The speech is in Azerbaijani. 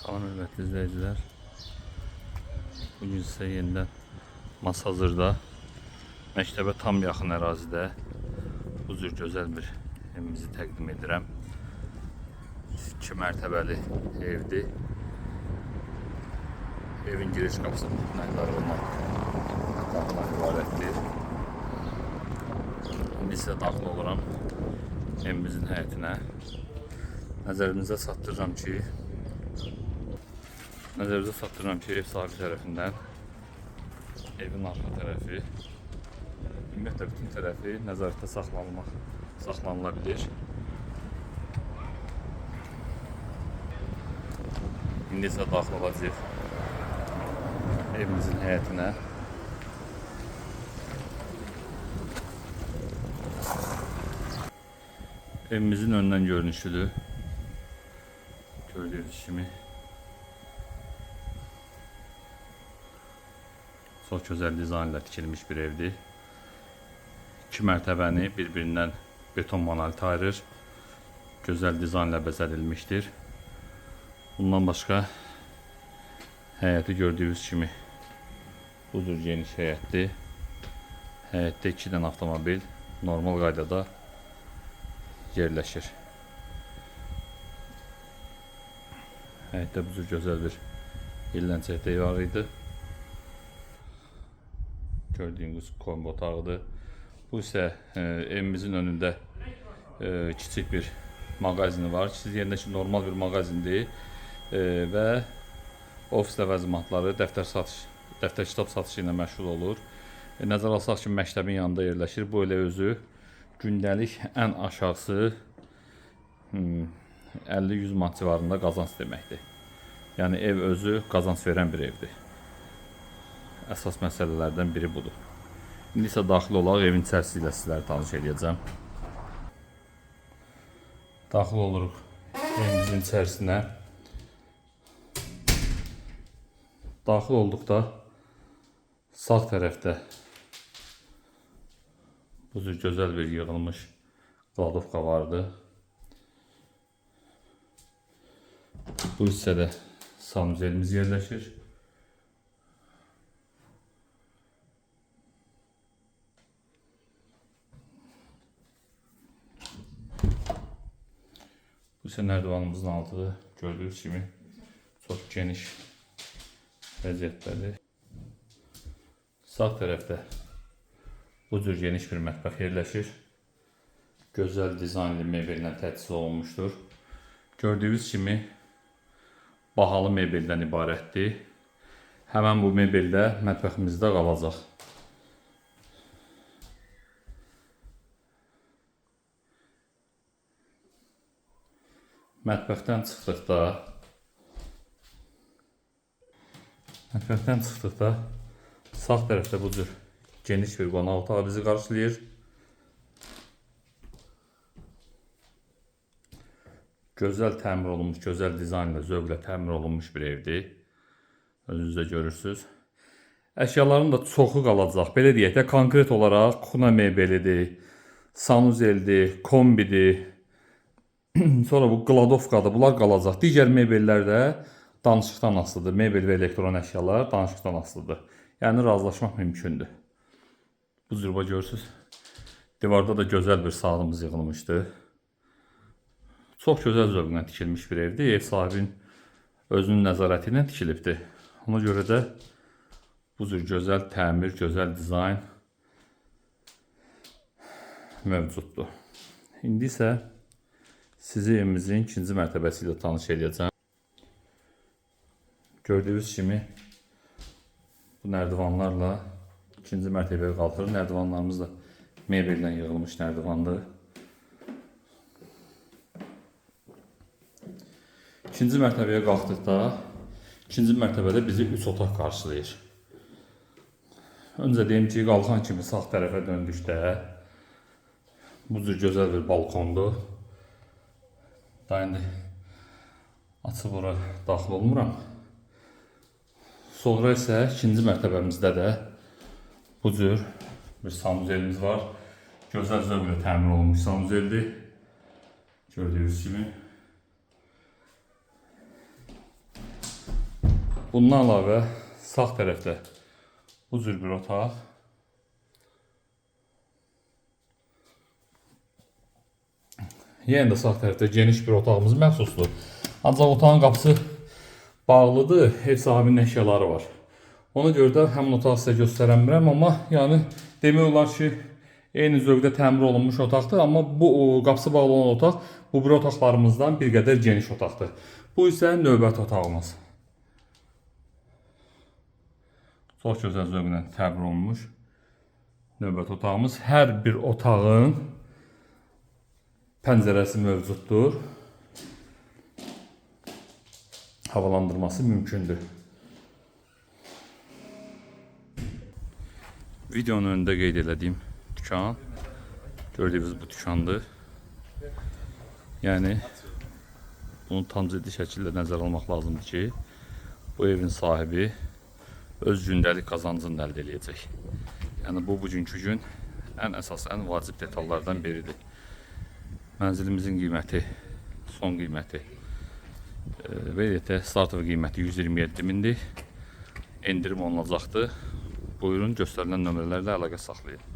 Salam hörmətli izləyicilər. Bugün sizə yenidən Masazırda məktəbə tam yaxın ərazidə bu cür gözəl bir evimizi təqdim edirəm. 2 mərtəbəli evdir. Evin giriş qapısı nəylərdən ibarətdir. İndi sizə daxil oluram evimizin həyətinə. Nəzərinizə çatdırıram ki, ev sahibi tərəfindən evin arxa tərəfi, ümumiyyətlə bütün tərəfi nəzarətdə saxlanıla bilir. İndi isə daxil olacaq evimizin həyətinə. Evimizin öndən görünüşüdür. Gördüyünüz kimi çox gözəl dizaynla tikilmiş bir evdir. 2 mərtəbəni bir-birindən beton monolit ayırır. Gözəl dizaynla bəzədilmişdir. Bundan başqa həyəti gördüyünüz kimi bu cür geniş həyətdir. Həyətdə 2 dənə avtomobil normal qaydada yerləşir. Həyətdə bu cür gözəl bir yerləncək var idi. Gördüyünüz kombi otağıdır. Bu isə evimizin önündə kiçik bir mağazini var. Siz yerində ki normal bir mağazindir və ofis ləvazimatları, dəftər kitab satışı ilə məşğul olur. Nəzərə alsaq ki, məktəbin yanında yerləşir. Bu elə özü gündəlik ən aşağısı 50-100 manat civarında qazanc deməkdir. Yəni ev özü qazanc verən bir evdir. Əsas məsələlərdən biri budur. İndi isə daxil olaq, evin içərisi ilə sizləri tanış edəcəm. Daxil oluruq evimizin içərisinə. Daxil olduqda sağ tərəfdə bu cür gözəl bir yığılmış qladovka vardı. Bu hissədə sanuzelimiz yerləşir. Bu isə nərdivanımızın altıdır. Gördüyünüz kimi çox geniş vəziyyətdədir. Sağ tərəfdə bu cür geniş bir mətbəx yerləşir. Gözəl dizaynlı mebellə təchiz olunmuşdur. Gördüyünüz kimi bahalı mebeldən ibarətdir. Həmən bu mebeldə mətbəximizdə qalacaq. Mətbəxdən çıxdıqda sağ tərəfdə bu cür geniş bir qonaq otağı bizi qarşılayır. Gözəl təmir olunmuş, gözəl dizaynla, zövqlə təmir olunmuş bir evdir. Özünüzdə görürsünüz. Əşyaların da çoxu qalacaq. Belə deyək də, konkret olaraq kuna mebelidir, sanuzeldir, kombidir. Sonra bu qladovkadır, bunlar qalacaq. Digər mebellər də danışıqdan asılıdır. Mebel və elektron əşyalar danışıqdan asılıdır. Yəni razılaşmaq mümkündür. Bu cür görürsünüz. Divarda da gözəl bir saatımız yığılmışdı. Çox gözəl zövqlə tikilmiş bir evdir. Ev sahibinin özünün nəzarəti ilə tikilibdir. Ona görə də bu cür gözəl təmir, gözəl dizayn mövcuddur. İndi isə sizi evimizin 2-ci mərtəbəsi ilə tanış edəcəm. Gördüyünüz kimi bu nərdivanlarla 2-ci mərtəbəyə qalxır. Nərdivanlarımız da mebeldən yığılmış nərdivandır. 2-ci mərtəbəyə qalxdıqda 2-ci mərtəbədə bizi 3 otaq qarşılayır. Öncə deyim ki, qalxan kimi sağ tərəfə döndükdə bu cür gözəl bir balkondur. Daha indi açıb ora daxil olmuram. Sonra isə 2-ci mərtəbəmizdə də bu cür bir sanuzelimiz var. Gözəl zövqlə təmir olunmuş sanuzeldir. Gördüyünüz kimi Bundan əlavə sağ tərəfdə bu cür bir otaq. Yenə də sağ tərəfdə geniş bir otağımız məxsusdur. Ancaq otağın qapısı bağlıdır, ev sahibinin əşyaları var. Ona görə də həmin otağı sizə göstərə bilmirəm, amma yəni demək olar ki, eyni zövqdə təmir olunmuş otaqdır, amma bu qapısı bağlı olan otaq bu bir otaqlarımızdan bir qədər geniş otaqdır. Bu isə növbəti otağımız. Çox gözəl zövqlə təmir olunmuş növbəti otağımız. Hər bir otağın pəncərəsi mövcuddur. Havalandırması mümkündür. Videonun önündə qeyd elədiyim dükan, gördüyünüz bu dükandır. Yəni, bunu tam ciddi şəkildə nəzərə almaq lazımdır ki, bu evin sahibi öz gündəlik qazancını əldə edəcək. Yəni, bugünkü gün ən əsas, ən vacib detallardan biridir. Mənzilimizin qiyməti, son qiyməti və startov qiyməti 127 mindir. Endirim olunacaqdır. Buyurun, göstərilən nömrələrlə əlaqə saxlayın.